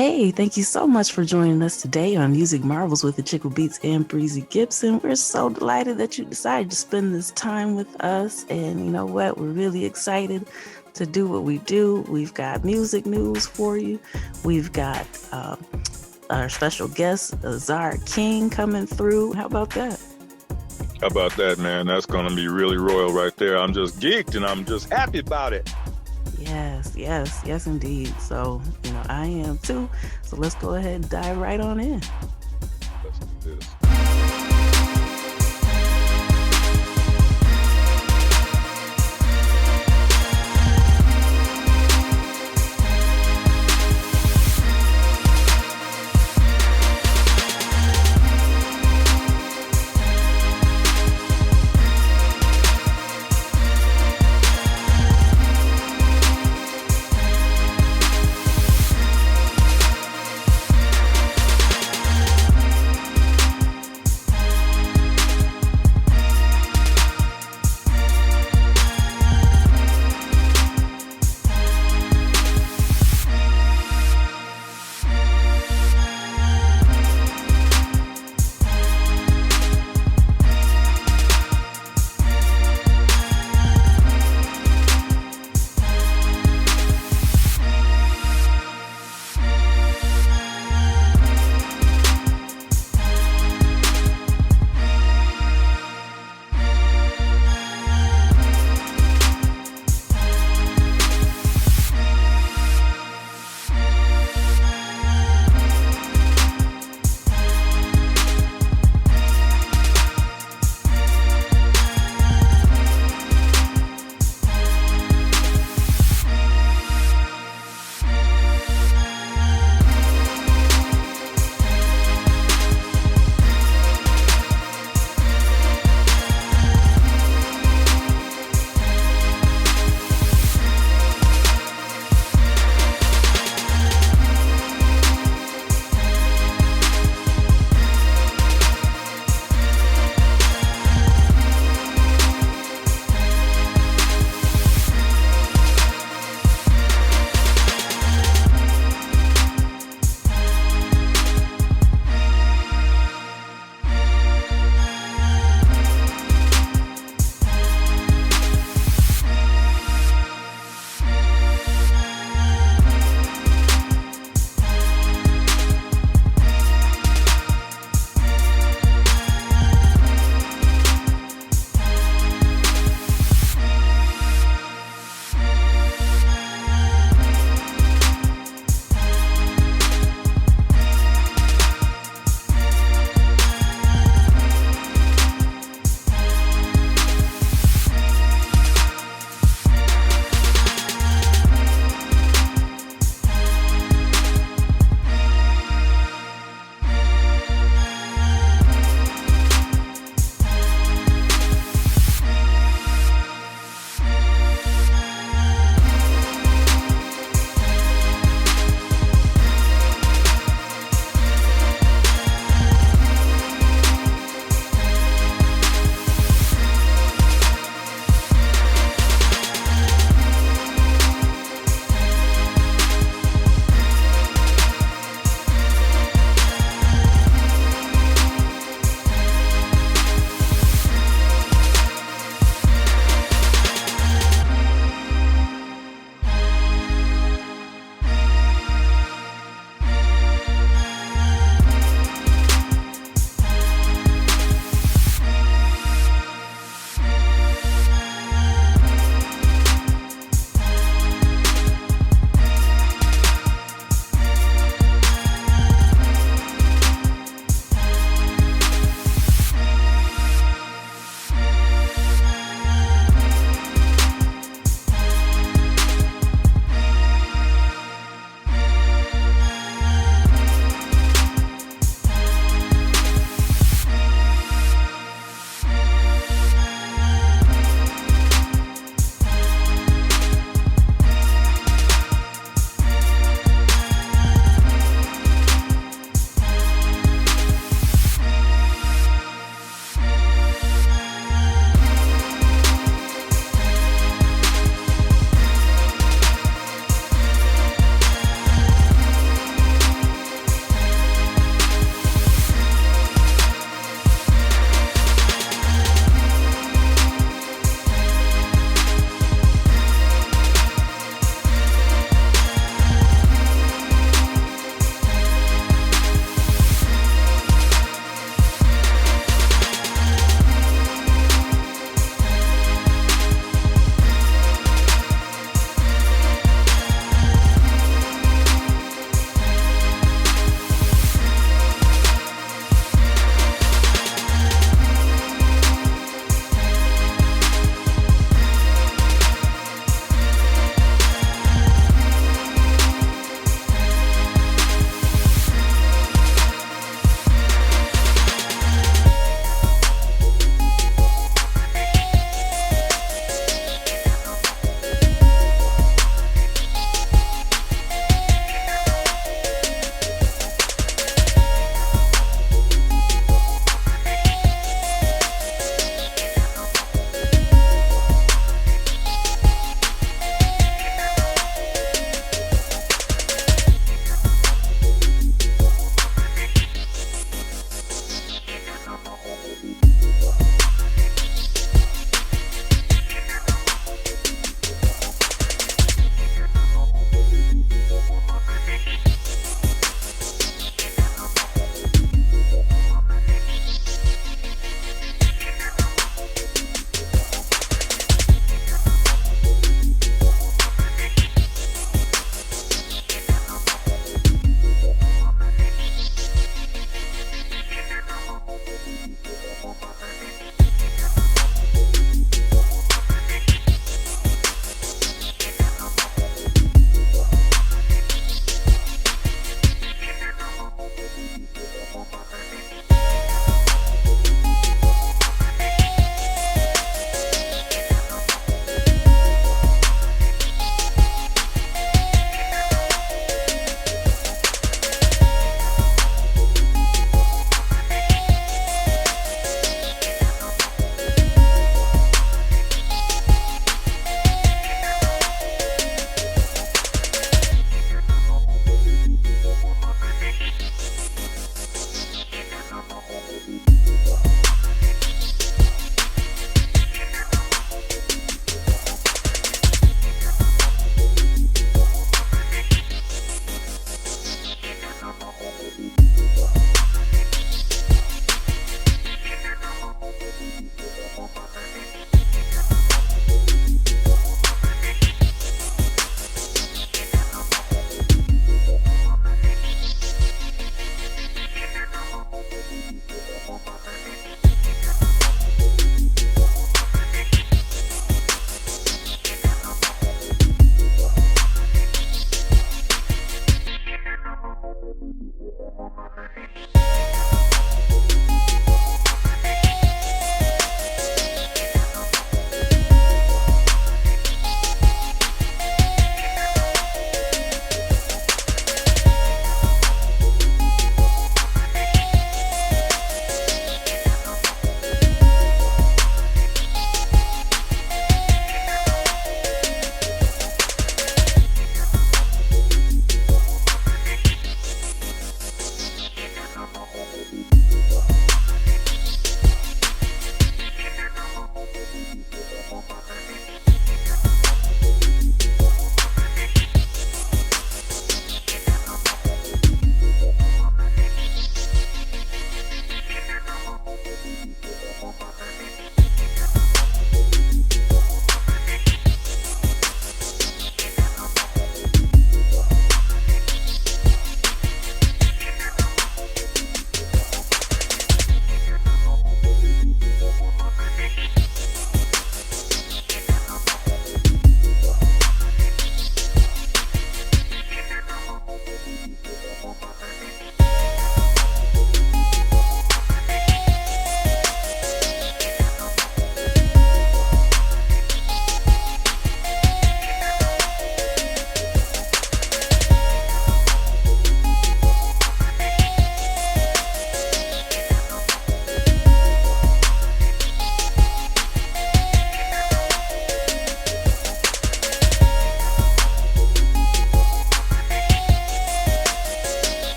Hey, thank you so much for joining us today on Music Marvels with Achickwitbeatz and Breezy Gipson. We're so delighted that you decided to spend this time with us. And you know what? We're really excited to do what we do. We've got music news for you. We've got our special guest, Azar King, coming through. How about that? How about that, man? That's going to be really royal right there. I'm just geeked and I'm just happy about it. Yes, indeed. So, I am too. So let's go ahead and dive right on in. Let's do this.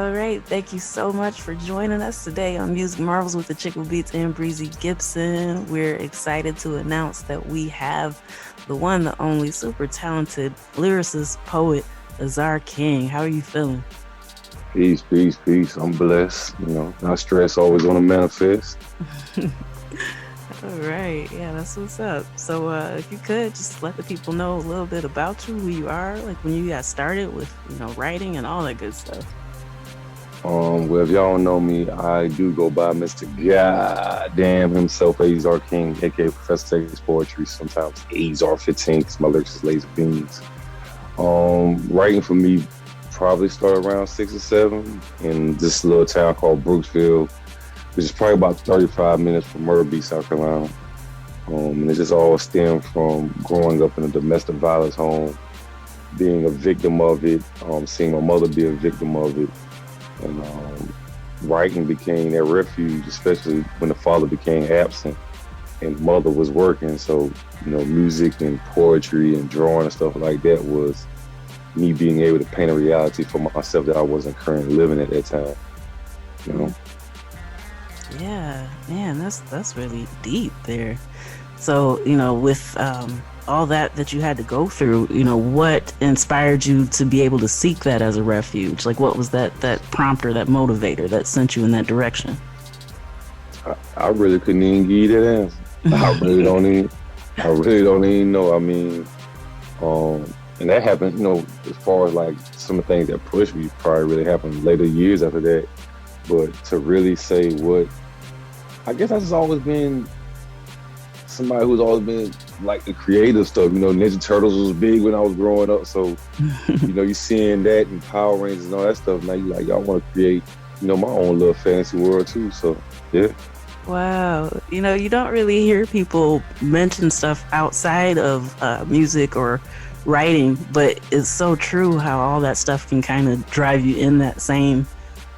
All right. Thank you so much for joining us today on Music Marvels with Achickwitbeatz and Breezy Gipson. We're excited to announce that we have the one, the only, super talented lyricist, poet, Azar King. How are you feeling? Peace, peace, peace. I'm blessed. Not stress, always on the manifest. All right. Yeah, that's what's up. So if you could just let the people know a little bit about you, who you are, like when you got started with, writing and all that good stuff. Well, if y'all don't know me, I do go by Mr. Goddamn himself, Azar King, aka Professor Takes Poetry, sometimes Azar 15, because my lyrics is laser beans. Writing for me probably started around 6 or 7 in this little town called Brooksville, which is probably about 35 minutes from Myrtle Beach, South Carolina. And it just all stemmed from growing up in a domestic violence home, being a victim of it, seeing my mother be a victim of it. And writing became that refuge, especially when the father became absent and mother was working. So, music and poetry and drawing and stuff like that was me being able to paint a reality for myself that I wasn't currently living at that time. Yeah, man, that's really deep there. So, with all that you had to go through, what inspired you to be able to seek that as a refuge? Like, what was that prompter, that motivator that sent you in that direction? I really couldn't even give you that answer. I really don't even know. I mean, and that happened, as far as like some of the things that pushed me probably really happened later years after that. But to really say what, I guess I've just always been somebody who's always been like the creative stuff. Ninja Turtles was big when I was growing up. So, you seeing that and Power Rangers and all that stuff. Now you like, y'all want to create, my own little fantasy world too. So, yeah. Wow. You don't really hear people mention stuff outside of music or writing, but it's so true how all that stuff can kind of drive you in that same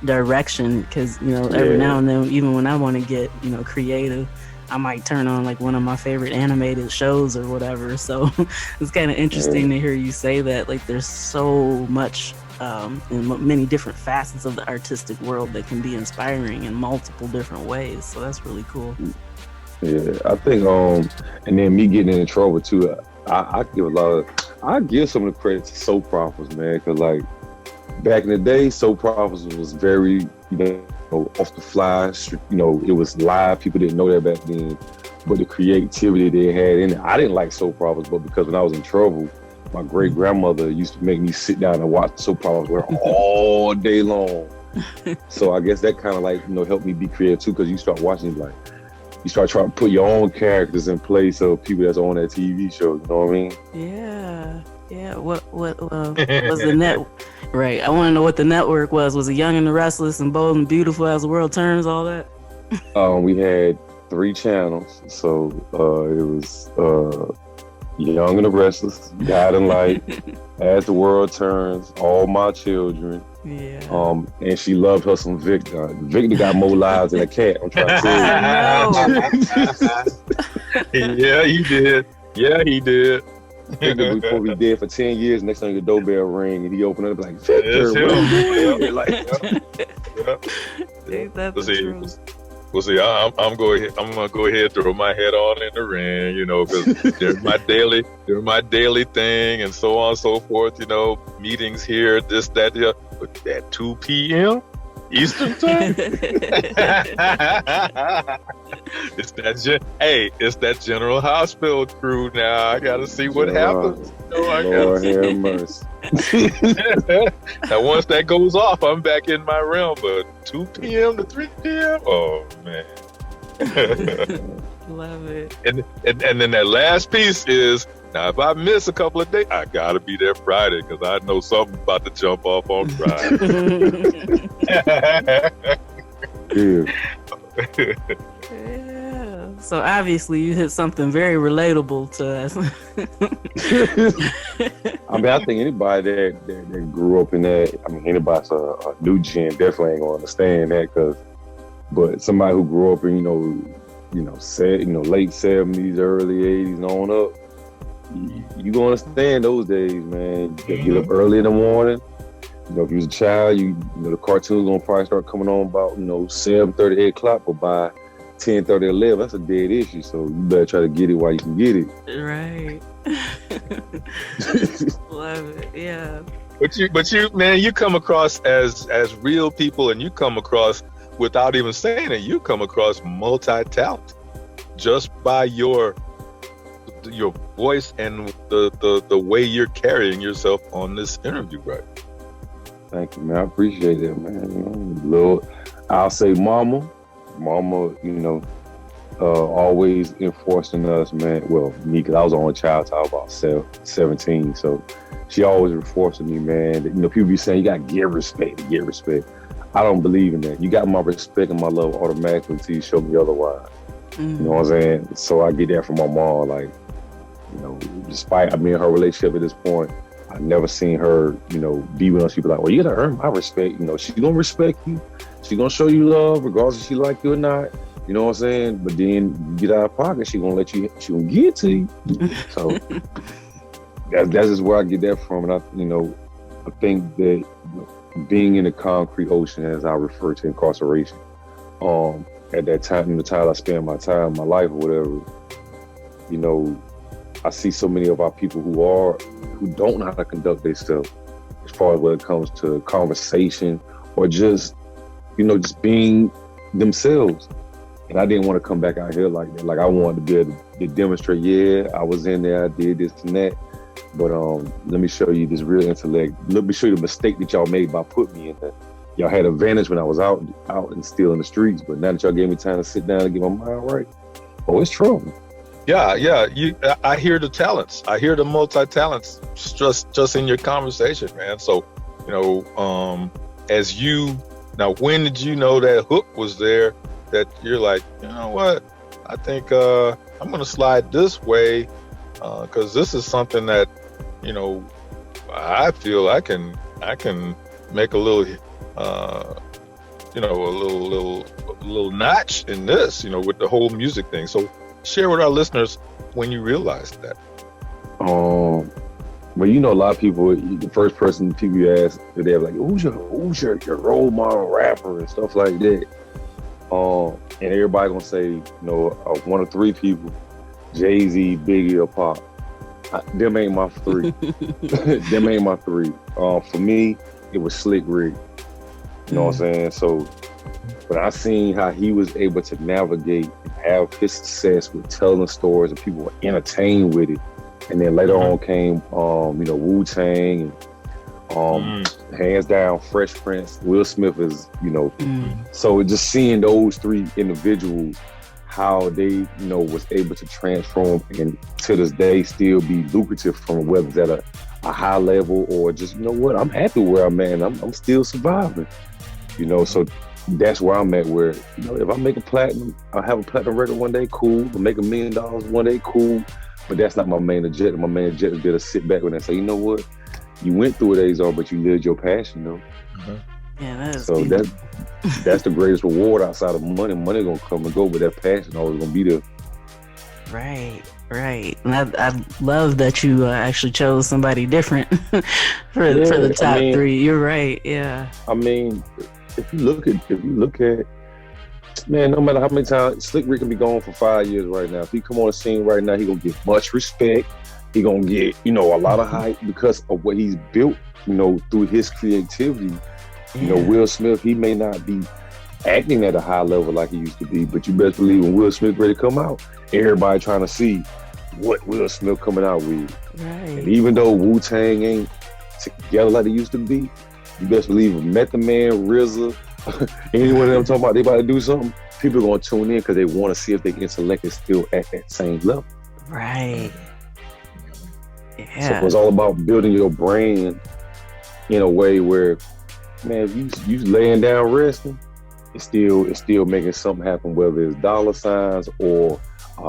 direction. Because, every now and then, even when I want to get, creative, I might turn on like one of my favorite animated shows or whatever. So it's kind of interesting to hear you say that. Like, there's so much in many different facets of the artistic world that can be inspiring in multiple different ways. So that's really cool. Yeah, I think, and then me getting in trouble too. I give some of the credit to soap operas, man, because like back in the day, soap operas was very, off the fly. It was live. People didn't know that back then, but the creativity they had in it. I didn't like soap operas, but because when I was in trouble, my great grandmother used to make me sit down and watch soap operas all day long. So I guess that kind of like helped me be creative too, because you start watching you start trying to put your own characters in place of people that's on that TV show. You know what I mean? Yeah. What was the net? Right. I want to know what the network was. Was it Young and the Restless and Bold and Beautiful as the World Turns? All that. We had 3 channels, so it was Young and the Restless, Guiding Light, As the World Turns, All My Children. Yeah. And she loved her some Victor. Victor got more lives than a cat. I'm trying to tell you. Yeah, he did. Yeah, he did. Victor before he dead for 10 years. Next time the doorbell ring and he opened it up like, Victor. That's true. Well, see, I'm gonna go ahead and throw my head on in the ring, because they're my daily thing, and so on and so forth. Meetings here, this, that, yeah. But at 2 p.m. Eastern time, it's that General Hospital crew. Now I gotta see what happens. Lord have mercy. Now once that goes off, I'm back in my realm. But 2 p.m. to 3 p.m. Oh man. Love it. And then that last piece is, now if I miss a couple of days, I gotta be there Friday because I know something about to jump off on Friday. Yeah. So obviously you hit something very relatable to us. I mean, I think anybody that grew up in that, anybody's a new gen definitely ain't gonna understand that, but somebody who grew up in late 70s, early 80s and on up, you gonna understand those days, man. You get up early in the morning, if you was a child, you know the cartoons gonna probably start coming on about 7:30, 8 o'clock, but by 10:30, 11, that's a dead issue. So you better try to get it while you can get it. Right. Love it. Yeah. But you, man, you come across as real people, and you come across, without even saying it, you come across multi-talent just by your voice and the way you're carrying yourself on this interview, right? Thank you, man. I appreciate that, man. I'll say mama, always enforcing us, man. Well, me, because I was the only child till I was about 17, so she always enforcing me, man. That, people be saying you gotta get respect. I don't believe in that. You got my respect and my love automatically until you show me otherwise. You know what I'm saying? So I get that from my mom. Like, despite her relationship at this point, I never seen her, be with us. She be like, well, you gotta earn my respect. She gonna respect you. She gonna show you love, regardless if she like you or not. You know what I'm saying? But then you get out of pocket, she gonna give it to you. So that's just where I get that from. And I think that being in the concrete ocean, as I refer to incarceration, at that time, the time I spend my life or whatever, I see so many of our people who don't know how to conduct themselves as far as when it comes to conversation or just being themselves. And I didn't want to come back out here like that. Like, I wanted to be able to demonstrate, yeah, I was in there, I did this and that. But let me show you this real intellect. Let me show you the mistake that y'all made by putting me in there. Y'all had advantage when I was out and still in the streets, but now that y'all gave me time to sit down and get my mind right, it's trouble. Yeah. I hear the talents. I hear the multi-talents just in your conversation, man. So, now, when did you know that hook was there? That you're like, you know what? I think I'm gonna slide this way because this is something that I feel I can make a little a little notch in this, with the whole music thing. So share with our listeners when you realized that. Well, a lot of people, the first person people you ask, they're like, who's your role model rapper and stuff like that. And everybody gonna say, one of three people, Jay-Z, Biggie, or Pop. Them ain't my three. Them ain't my three. For me, it was Slick Rick. You know what I'm saying? So, but I seen how he was able to navigate and have his success with telling stories and people were entertained with it. And then later on came, Wu-Tang and hands down, Fresh Prince. Will Smith is, so just seeing those three individuals, how they, was able to transform and to this day still be lucrative from whether it's at a high level or just, I'm happy where I'm at and I'm still surviving. So that's where I'm at, where, if I make I have a platinum record one day, cool. If I make $1 million one day, cool. But that's not my main objective. My main objective is to sit back and say, you know what? You went through it, Azar, but you lived your passion, though. Yeah, that is so that's the greatest reward outside of money. Money gonna come and go, but that passion always gonna be there. Right. And I love that you actually chose somebody different for the top three. You're right. Yeah. If you look at, man, no matter how many times Slick Rick can be gone for 5 years right now. If he come on the scene right now, he gonna get much respect. He gonna get, a lot of hype because of what he's built, through his creativity. Will Smith, he may not be acting at a high level like he used to be, but you best believe when Will Smith ready to come out, everybody trying to see what Will Smith coming out with. Right. And even though Wu-Tang ain't together like they used to be, you best believe Method Man, RZA, anyone that I'm talking about, they about to do something, people are gonna tune in because they want to see if their intellect is still at that same level. Right. Yeah. So it's all about building your brain in a way where, man, if you laying down resting, it's still making something happen, whether it's dollar signs or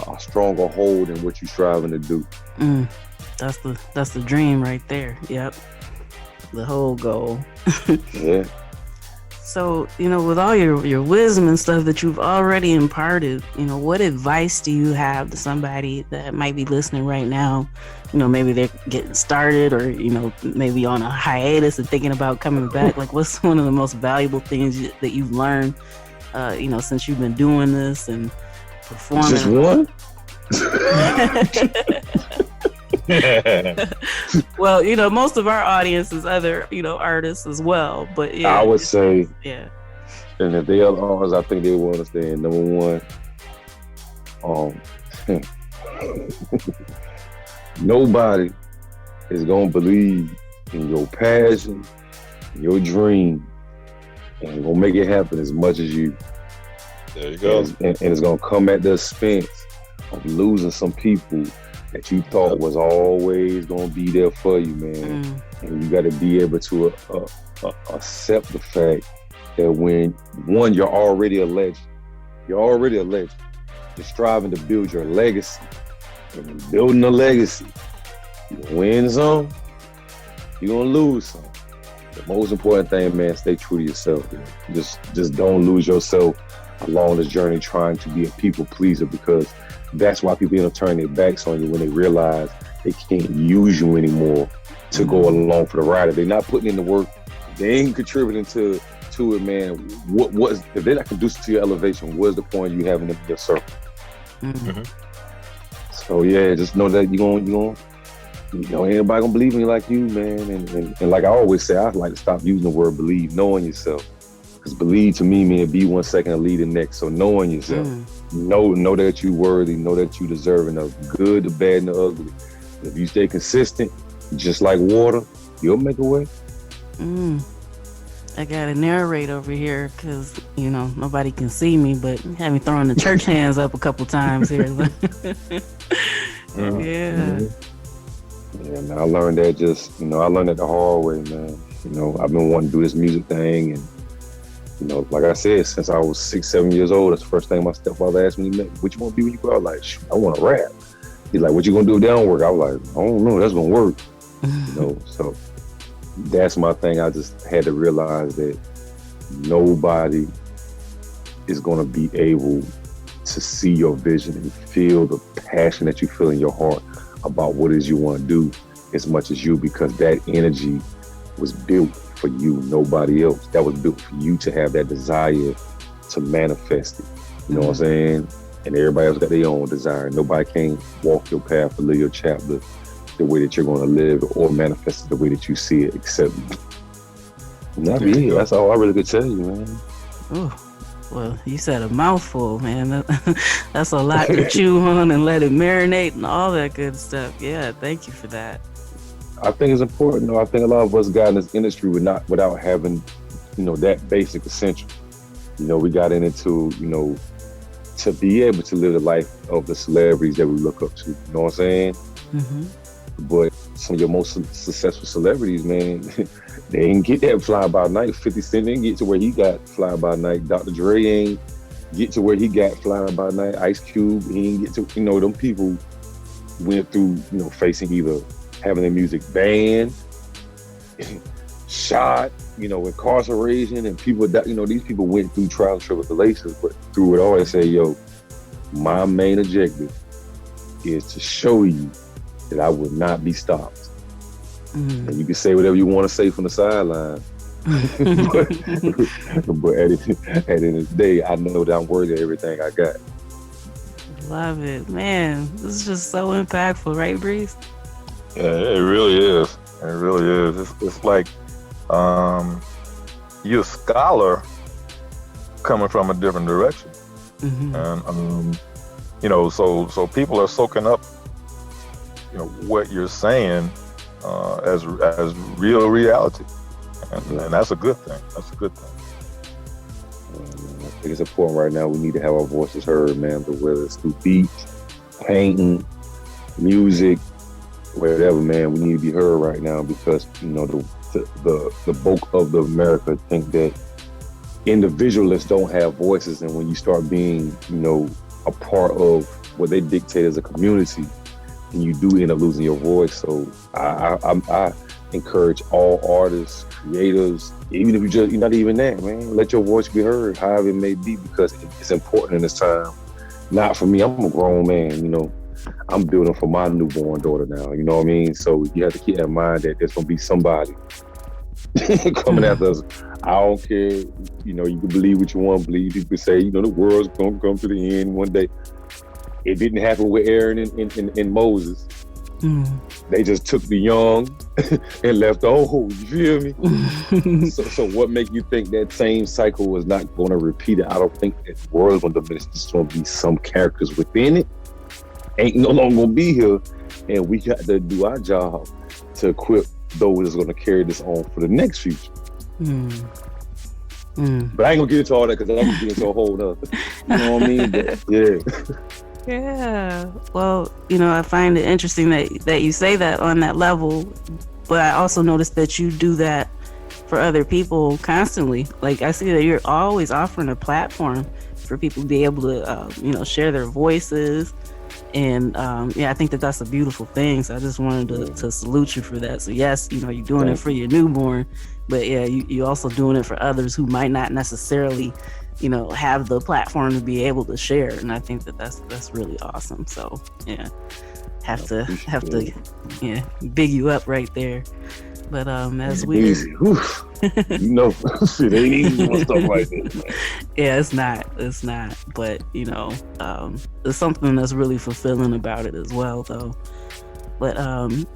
a stronger hold in what you're striving to do. That's the dream right there. Yep. The whole goal. Yeah. So, with all your wisdom and stuff that you've already imparted, what advice do you have to somebody that might be listening right now maybe they're getting started or, maybe on a hiatus and thinking about coming back? Like, what's one of the most valuable things that you've learned, since you've been doing this and performing? Just one? Well, most of our audience is other, artists as well. But yeah, I would say, yeah. And if they are artists, I think they will understand. Number one, nobody is gonna believe in your passion, your dream, and gonna make it happen as much as you. There you go. And it's gonna come at the expense of losing some people that you thought was always gonna be there for you, man. And you got to be able to accept the fact that when one, you're already a legend. You're already a legend. You're striving to build your legacy. And in building a legacy, you win some, you're gonna lose some. The most important thing, man, stay true to yourself. Man. Just don't lose yourself along this journey trying to be a people pleaser, because that's why people end up turning their backs on you when they realize they can't use you anymore to go along for the ride. If they're not putting in the work, they ain't contributing to it, man. What if they're not conducive to your elevation? What's the point of you having them in your circle? Mm-hmm. So yeah, just know that ain't nobody gonna believe in you like you, man. And like I always say, I like to stop using the word believe, knowing yourself. Because believe to me means be 1 second and lead the next. So knowing yourself, know that you worthy, know that you deserving of good, the bad, and the ugly. If you stay consistent, just like water, you'll make a way. I gotta narrate over here because nobody can see me, but have me throwing the church hands up a couple times here. Yeah. Yeah, man, I learned that the hard way, man. I've been wanting to do this music thing, and like I said, since I was 6-7 years old, that's the first thing my stepfather asked me, what you want to be when you grow up? Like, shoot, I want to rap. He's like, what you gonna do if that don't work? I was like, I don't know, that's gonna work. So that's my thing. I just had to realize that nobody is gonna be able to see your vision and feel the passion that you feel in your heart about what it is you want to do as much as you, because that energy was built for you, nobody else. That was built for you to have that desire to manifest it. You know what I'm saying? And everybody else got their own desire. Nobody can walk your path or live your chapter the way that you're going to live or manifest it the way that you see it, except not me. That's all I really could tell you, man. Ooh. Well, you said a mouthful, man. That's a lot to chew on and let it marinate and all that good stuff. Yeah, thank you for that. I think it's important, though. I think a lot of us got in this industry without having, that basic essential. We got into, to be able to live the life of the celebrities that we look up to. You know what I'm saying? Mm-hmm. But some of your most successful celebrities, man, they didn't get that fly by night. 50 Cent didn't get to where he got fly by night. Dr. Dre ain't get to where he got fly by night. Ice Cube, he didn't get to, them people went through, facing either having their music banned, shot, incarceration, and people that, these people went through trials and tribulations, but through it all, they say, my main objective is to show you that I would not be stopped. And you can say whatever you want to say from the sideline. but at the end of the day, I know that I'm worthy of everything I got. Love it. Man, this is just so impactful, right, Breeze? Yeah, it really is. It really is. It's like you're a scholar coming from a different direction. And, so people are soaking up, what you're saying as real reality. And that's a good thing. That's a good thing. I think it's important right now. We need to have our voices heard, man. But whether it's through beats, painting, music, whatever, man, we need to be heard right now because the bulk of the America think that individualists don't have voices, and when you start being, a part of what they dictate as a community, and you do end up losing your voice. So I encourage all artists, creators, even if you're not even that, man, let your voice be heard, however it may be, because it's important in this time. Not for me, I'm a grown man, I'm building for my newborn daughter now. You know what I mean? So you have to keep in mind that there's gonna be somebody coming after us. I don't care. You know, you can believe what you want to believe. You can say, you know, the world's gonna come to the end one day. It didn't happen with Aaron and Moses. They just took the young and left the old. You feel me? so what make you think that same cycle is not going to repeat it? I don't think that the world's going to diminish. There's going to be some characters within it ain't no longer going to be here, and we got to do our job to equip those that's going to carry this on for the next future. But I ain't gonna get into all that because I'm gonna get into a whole nother. You know what I mean? But, yeah. Yeah. Well, you know, I find it interesting that you say that on that level, but I also noticed that you do that for other people constantly. Like, I see that you're always offering a platform for people to be able to, you know, share their voices. And yeah, I think that that's a beautiful thing. So I just wanted to salute you for that. So yes, you know, you're doing it for your newborn, but yeah, you also doing it for others who might not necessarily, you know, have the platform to be able to share. And I think that that's really awesome. So yeah, have to yeah, big you up right there. But as we easy. You know, it ain't easy doing stuff like this, man. Yeah, it's not, but you know, there's something that's really fulfilling about it as well, though. But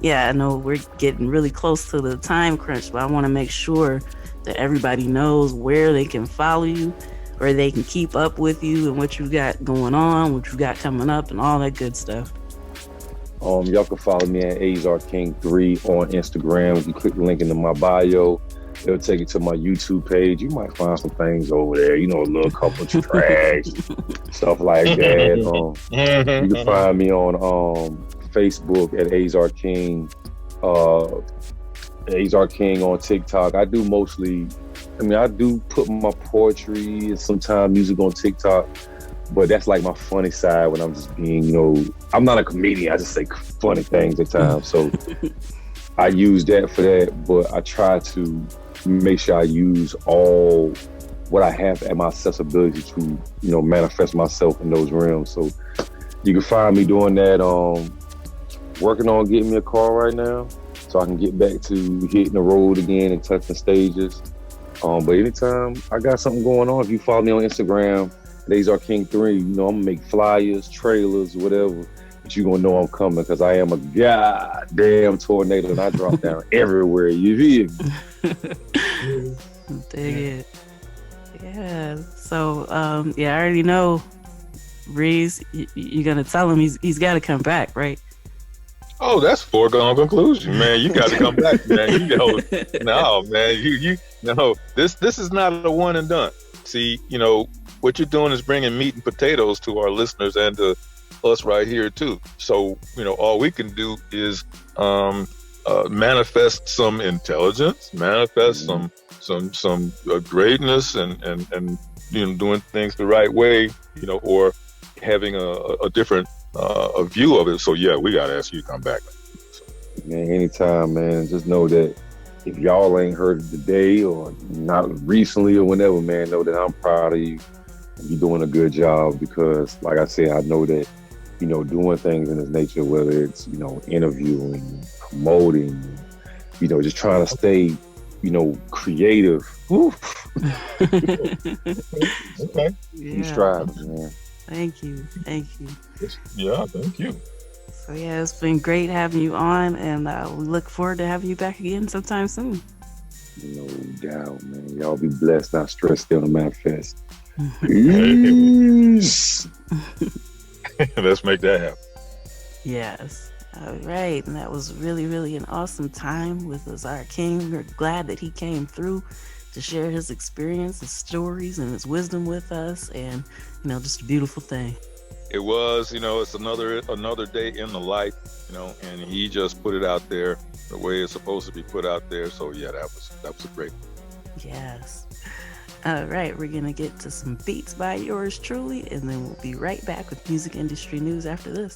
yeah, I know we're getting really close to the time crunch, but I want to make sure that everybody knows where they can follow you, where they can keep up with you and what you got going on, what you got coming up, and all that good stuff. Y'all can follow me at Azar King 3 on Instagram. If you click the link into my bio, it'll take you to my YouTube page. You might find some things over there, you know, a little couple of tracks, stuff like that. You can find me on Facebook at Azar King, Azar King on TikTok. I do mostly, I do put my poetry and sometimes music on TikTok, but that's like my funny side when I'm just being, you know, I'm not a comedian. I just say funny things at times. So I use that for that, but I try to make sure I use all what I have at my accessibility to, you know, manifest myself in those realms. So you can find me doing that, working on getting me a car right now so I can get back to hitting the road again and touching stages. But anytime I got something going on, if you follow me on Instagram, Azar King 3, you know, I'm gonna make flyers, trailers, whatever, but you're gonna know I'm coming because I am a goddamn tornado and I drop down everywhere. You feel me? Dig it. Yeah. So, yeah, I already know, Breeze, you're gonna tell him he's got to come back, right? Oh, that's foregone conclusion, man. You got to come back, man. You know, no, man. You no. This is not a one and done. See, you know, what you're doing is bringing meat and potatoes to our listeners and to us right here too. So, you know, all we can do is manifest some intelligence, manifest some greatness, and you know, doing things the right way, you know, or having a different a view of it. So yeah, we gotta ask you to come back. Man, anytime, man. Just know that if y'all ain't heard it today or not recently or whenever, man, know that I'm proud of you. You're doing a good job because, like I said, I know that, you know, doing things in this nature, whether it's, you know, interviewing, promoting, you know, just trying to stay, you know, creative. Okay. Yeah. You striving, man. Thank you. Yeah, thank you. So yeah, it's been great having you on, and we look forward to having you back again sometime soon. No doubt, man. Y'all be blessed, not stressed, still to manifest. Peace. Let's make that happen. Yes. All right. And that was really, really an awesome time with Azar King. We're glad that he came through to share his experience, his stories, and his wisdom with us. And, you know, just a beautiful thing. It was, you know, it's another day in the life, you know, and he just put it out there the way it's supposed to be put out there. So yeah, that was a great one. Yes. All right, we're going to get to some beats by yours truly, and then we'll be right back with music industry news after this.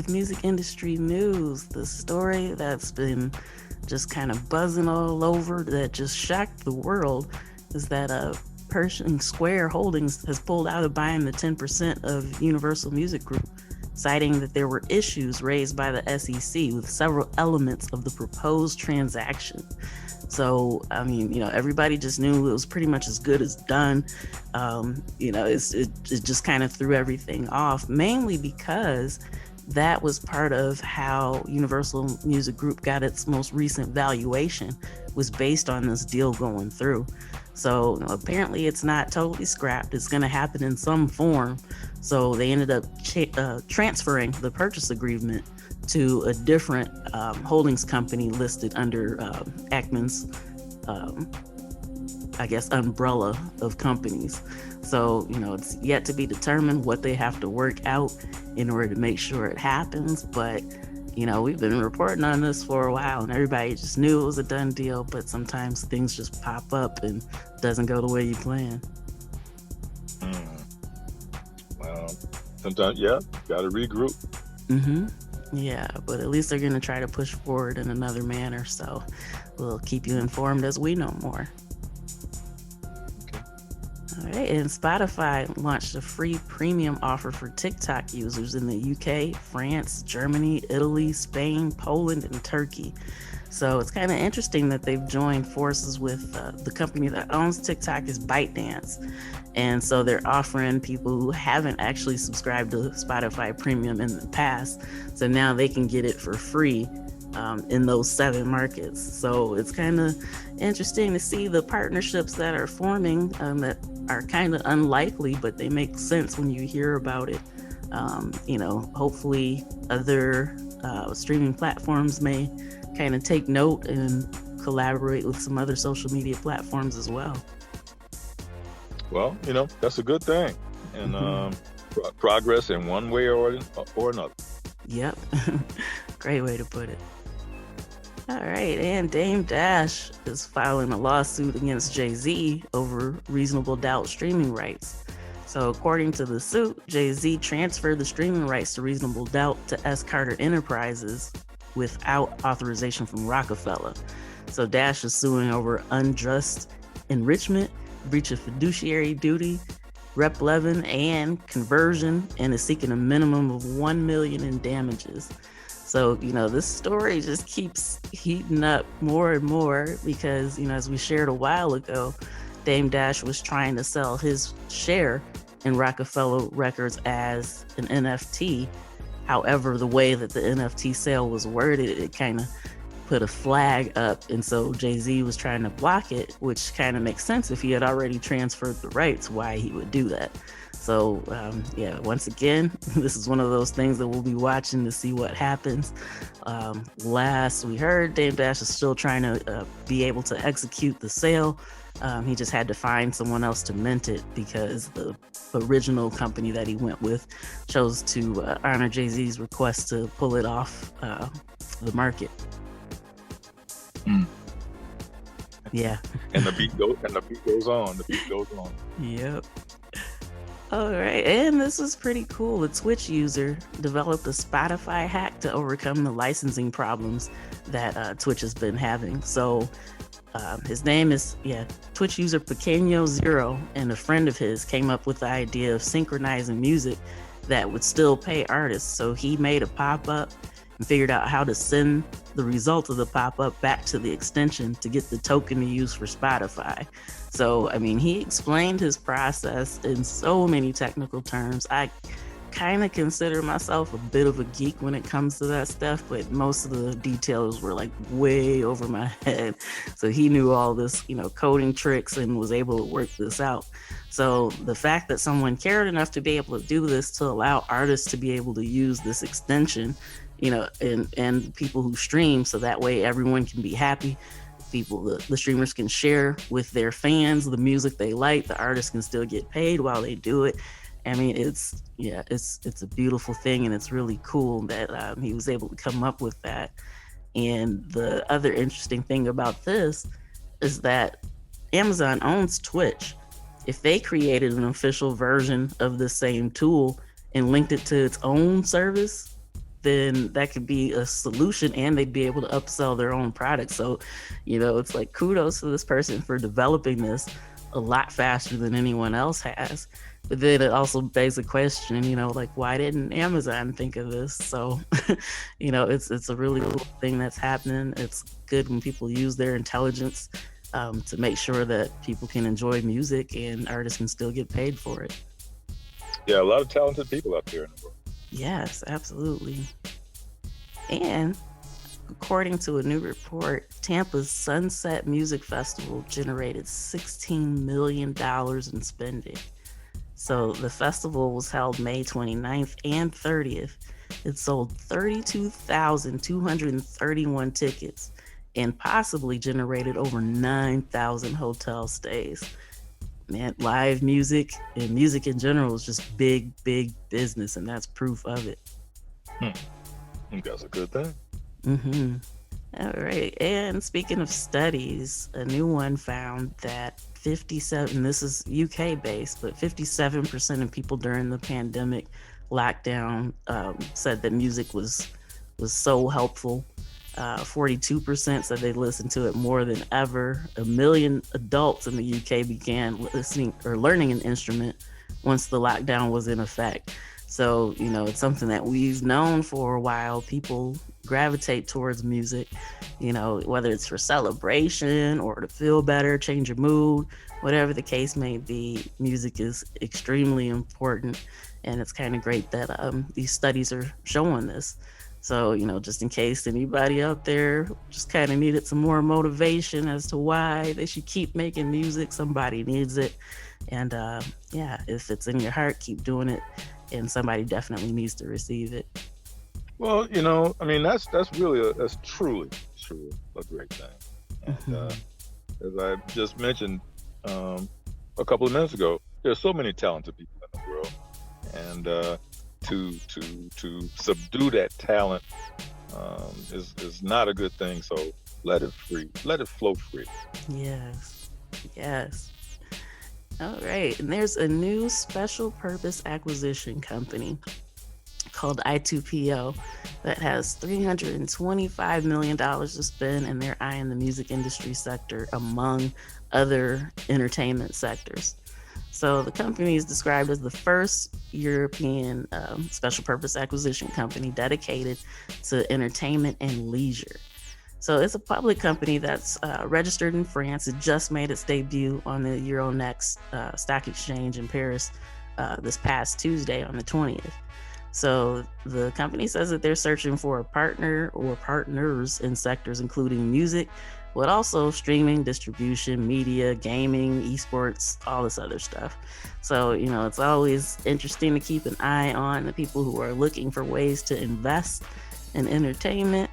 with music industry news. The story that's been just kind of buzzing all over that just shocked the world is that Pershing Square Holdings has pulled out of buying the 10% of Universal Music Group, citing that there were issues raised by the SEC with several elements of the proposed transaction. So, I mean, everybody just knew it was pretty much as good as done. It just kind of threw everything off, mainly because that was part of how Universal Music Group got its most recent valuation, was based on this deal going through. So apparently it's not totally scrapped. It's going to happen in some form. So they ended up transferring the purchase agreement to a different holdings company listed under Ackman's, umbrella of companies. So, it's yet to be determined what they have to work out in order to make sure it happens. But, we've been reporting on this for a while and everybody just knew it was a done deal. But sometimes things just pop up and doesn't go the way you plan. Well, sometimes, got to regroup. Mm-hmm. Yeah, but at least they're going to try to push forward in another manner. So we'll keep you informed as we know more. All right, and Spotify launched a free premium offer for TikTok users in the UK, France, Germany, Italy, Spain, Poland, and Turkey. So it's kind of interesting that they've joined forces with the company that owns TikTok is ByteDance. And so they're offering people who haven't actually subscribed to Spotify Premium in the past. So now they can get it for free in those 7 markets. So it's kind of interesting to see the partnerships that are forming that are kind of unlikely, but they make sense when you hear about it. Hopefully other streaming platforms may kind of take note and collaborate with some other social media platforms as well. Well, that's a good thing. And progress in one way or another. Yep. Great way to put it. All right, and Dame Dash is filing a lawsuit against Jay-Z over Reasonable Doubt streaming rights. So according to the suit, Jay-Z transferred the streaming rights to Reasonable Doubt to S. Carter Enterprises without authorization from Rockefeller. So Dash is suing over unjust enrichment, breach of fiduciary duty, Rep. Levin, and conversion, and is seeking a minimum of $1 million in damages. So, this story just keeps heating up more and more because, as we shared a while ago, Dame Dash was trying to sell his share in Rockefeller Records as an NFT. However, the way that the NFT sale was worded, it kind of put a flag up. And so Jay-Z was trying to block it, which kind of makes sense if he had already transferred the rights, why he would do that. So, once again, this is one of those things that we'll be watching to see what happens. Last we heard, Dame Dash is still trying to be able to execute the sale. He just had to find someone else to mint it because the original company that he went with chose to honor Jay-Z's request to pull it off the market. Yeah. And the beat goes on. The beat goes on. Yep. All right, and this is pretty cool. A Twitch user developed a Spotify hack to overcome the licensing problems that Twitch has been having. So his name is, Twitch user Pequeño Zero, and a friend of his came up with the idea of synchronizing music that would still pay artists. So he made a pop-up and figured out how to send the result of the pop-up back to the extension to get the token to use for Spotify. So, he explained his process in so many technical terms. I kind of consider myself a bit of a geek when it comes to that stuff, but most of the details were like way over my head. So he knew all this, coding tricks and was able to work this out. So the fact that someone cared enough to be able to do this to allow artists to be able to use this extension, and people who stream, so that way everyone can be happy. The streamers can share with their fans the music they like. The artists can still get paid while they do it. It's a beautiful thing, and it's really cool that he was able to come up with that. And the other interesting thing about this is that Amazon owns Twitch. If they created an official version of the same tool and linked it to its own service, then that could be a solution and they'd be able to upsell their own product. So, it's like kudos to this person for developing this a lot faster than anyone else has. But then it also begs the question, like, why didn't Amazon think of this? So, it's a really cool thing that's happening. It's good when people use their intelligence to make sure that people can enjoy music and artists can still get paid for it. Yeah, a lot of talented people out there in the world. Yes, absolutely. And according to a new report, Tampa's Sunset Music Festival generated $16 million in spending. So the festival was held May 29th and 30th. It sold 32,231 tickets and possibly generated over 9,000 hotel stays. Man, live music and music in general is just big, big business, and that's proof of it. That's a good thing. Mm-hmm. All right. And speaking of studies, a new one found that 57, this is UK based, but 57% of people during the pandemic lockdown said that music was so helpful. 42% said they listened to it more than ever. 1 million adults in the UK began listening or learning an instrument once the lockdown was in effect. So, it's something that we've known for a while. People gravitate towards music, whether it's for celebration or to feel better, change your mood, whatever the case may be. Music is extremely important. And it's kind of great that these studies are showing this. So, just in case anybody out there just kind of needed some more motivation as to why they should keep making music, somebody needs it. And if it's in your heart, keep doing it. And somebody definitely needs to receive it. Well, that's truly a great thing. And as I just mentioned a couple of minutes ago, there's so many talented people in the world, and to subdue that talent is not a good thing. So let it flow free. Yes. All right, and there's a new special purpose acquisition company called I2PO that has $325 million to spend, and they're eyeing the music industry sector among other entertainment sectors. So the company is described as the first European special purpose acquisition company dedicated to entertainment and leisure. So it's a public company that's registered in France. It just made its debut on the Euronext stock exchange in Paris this past Tuesday on the 20th. So the company says that they're searching for a partner or partners in sectors including music, but also streaming, distribution, media, gaming, esports, all this other stuff. So, it's always interesting to keep an eye on the people who are looking for ways to invest in entertainment.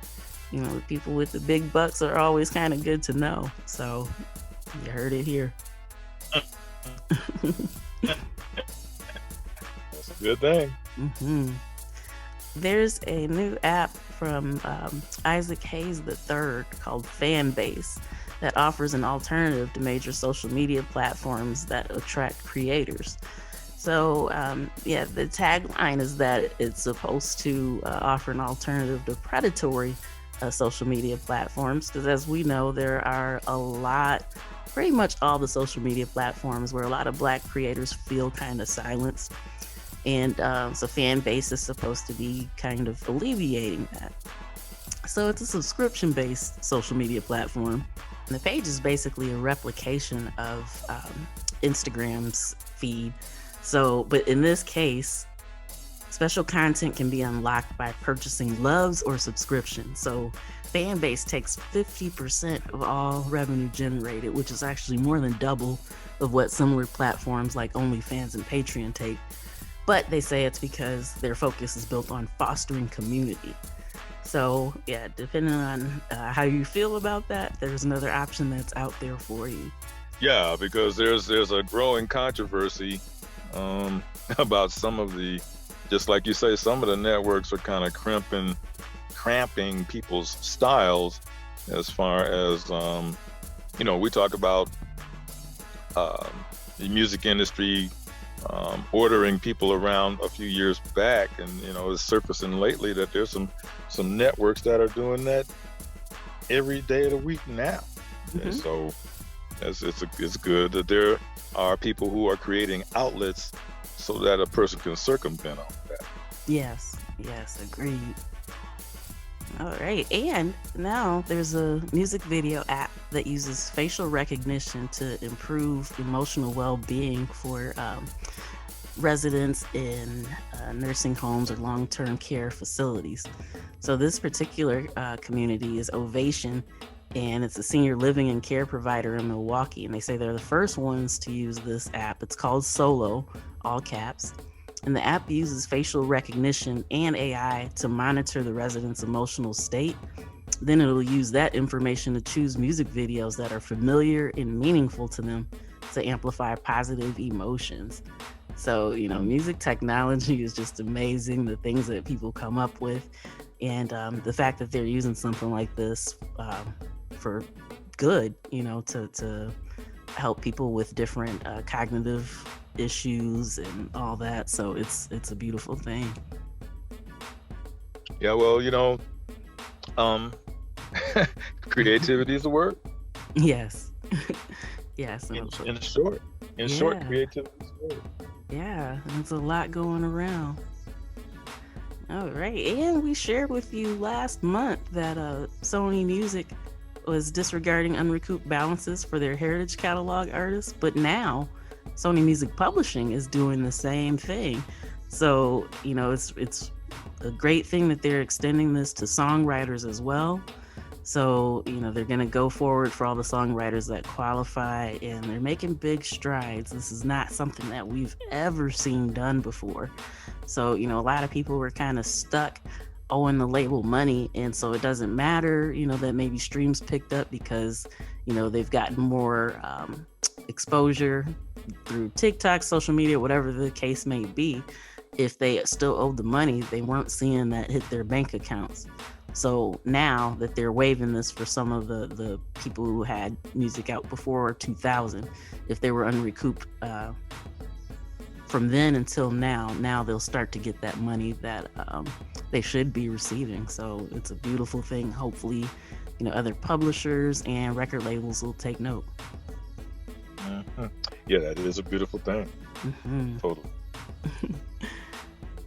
The people with the big bucks are always kind of good to know. So you heard it here. That's a good thing. Mm-hmm. There's a new app from Isaac Hayes III called Fanbase that offers an alternative to major social media platforms that attract creators. So, the tagline is that it's supposed to offer an alternative to predatory social media platforms, because as we know, there are pretty much all the social media platforms where a lot of Black creators feel kind of silenced. And so Fanbase is supposed to be kind of alleviating that. So it's a subscription-based social media platform. And the page is basically a replication of Instagram's feed. So, but in this case, special content can be unlocked by purchasing loves or subscriptions. So Fanbase takes 50% of all revenue generated, which is actually more than double of what similar platforms like OnlyFans and Patreon take. But they say it's because their focus is built on fostering community. So depending on how you feel about that, there's another option that's out there for you. Yeah, because there's a growing controversy about some of the, just like you say, some of the networks are kind of cramping people's styles as far as, we talk about the music industry ordering people around a few years back, and it's surfacing lately that there's some networks that are doing that every day of the week now. And so it's good that there are people who are creating outlets so that a person can circumvent all that. Yes, agreed. All right, and now there's a music video app that uses facial recognition to improve emotional well-being for residents in nursing homes or long-term care facilities. So this particular community is Ovation, and it's a senior living and care provider in Milwaukee, and they say they're the first ones to use this app. It's called Solo, all caps. And the app uses facial recognition and AI to monitor the resident's emotional state. Then it'll use that information to choose music videos that are familiar and meaningful to them to amplify positive emotions. So, music technology is just amazing, the things that people come up with. And the fact that they're using something like this for good, to help people with different cognitive issues and all that. So it's a beautiful thing. Yeah, well, creativity is a word. Yes. Yes. In short, creativity is a word. Yeah, there's a lot going around. All right, and we shared with you last month that Sony Music was disregarding unrecouped balances for their heritage catalog artists, but now Sony Music Publishing is doing the same thing. So, it's a great thing that they're extending this to songwriters as well. So, they're going to go forward for all the songwriters that qualify, and they're making big strides. This is not something that we've ever seen done before. So, a lot of people were kind of stuck owing the label money, and so it doesn't matter, that maybe streams picked up because, they've gotten more exposure through TikTok, social media, whatever the case may be. If they still owed the money, they weren't seeing that hit their bank accounts. So now that they're waiving this for some of the people who had music out before 2000, if they were unrecouped from then until now they'll start to get that money that they should be receiving. So it's a beautiful thing. Hopefully, other publishers and record labels will take note. Yeah, that is a beautiful thing. Totally.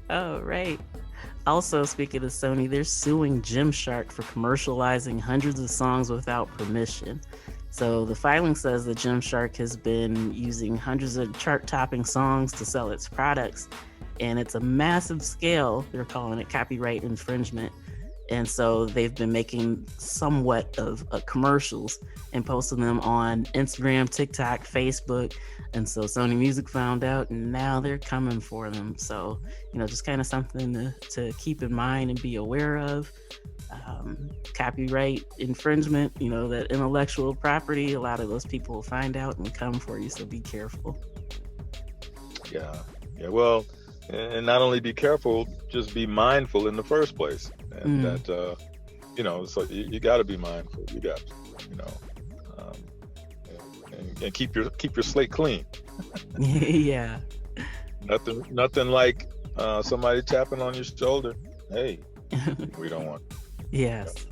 All right. Also, speaking of Sony, they're suing Gymshark for commercializing hundreds of songs without permission. So the filing says that Gymshark has been using hundreds of chart-topping songs to sell its products, and it's a massive scale. They're calling it copyright infringement. And so they've been making somewhat of commercials and posting them on Instagram, TikTok, Facebook. And so Sony Music found out, and now they're coming for them. So, just kind of something to keep in mind and be aware of. Copyright infringement, that intellectual property, a lot of those people will find out and come for you. So be careful. Yeah. Well, and not only be careful, just be mindful in the first place. And that, so you got to be mindful. You got to, and keep your slate clean. Yeah. Nothing like somebody tapping on your shoulder. Hey, we don't want. Yes.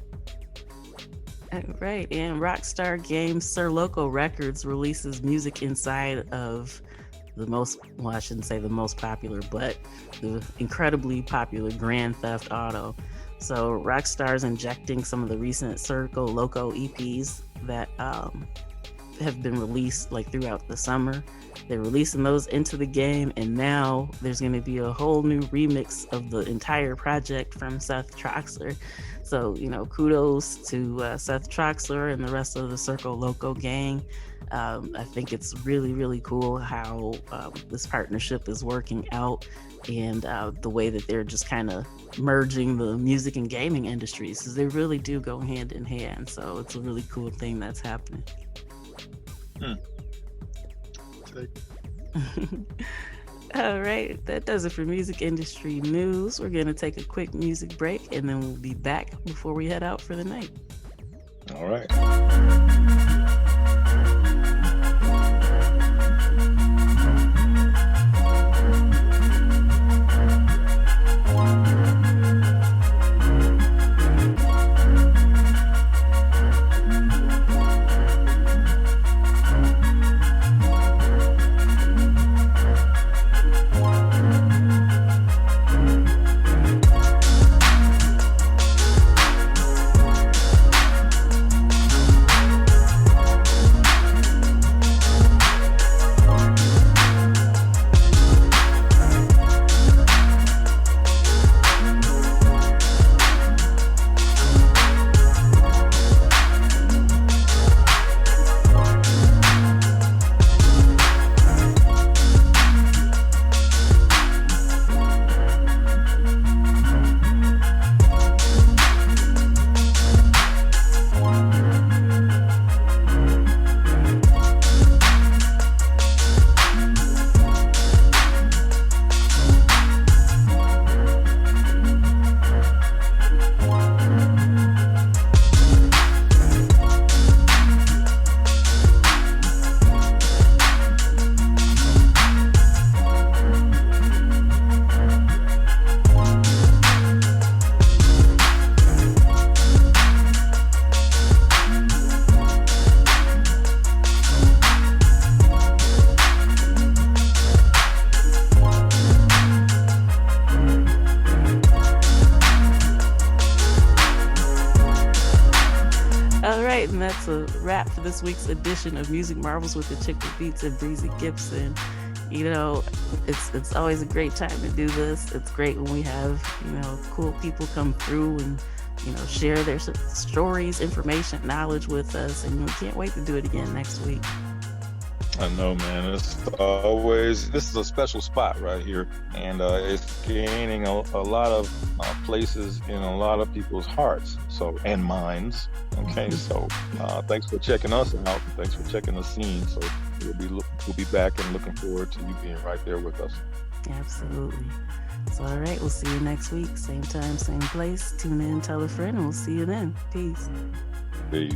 Right. And Rockstar Games Sir Loco Records releases music inside of I shouldn't say the most popular, but the incredibly popular Grand Theft Auto. So Rockstar's injecting some of the recent Circo Loco EPs that have been released throughout the summer. They're releasing those into the game, and now there's going to be a whole new remix of the entire project from Seth Troxler. So, kudos to Seth Troxler and the rest of the Circo Loco gang. I think it's really, really cool how this partnership is working out, and the way that they're just kind of merging the music and gaming industries, because they really do go hand in hand. So it's a really cool thing that's happening. All right, that does it for music industry news. We're going to take a quick music break, and then we'll be back before we head out for the night. All right. right, and that's a wrap for this week's edition of Music Marvels with Achickwitbeatz and Breezy Gipson. You know, it's always a great time to do this. It's great when we have, you know, cool people come through and, you know, share their stories, information, knowledge with us, and we can't wait to do it again next week. I know, man. This is a special spot right here, and it's gaining a lot of places in a lot of people's hearts, and minds. Okay, so thanks for checking us out. Thanks for checking the scene. So we'll be back and looking forward to you being right there with us. Absolutely. So all right, we'll see you next week, same time, same place. Tune in, tell a friend, and we'll see you then. Peace. Peace.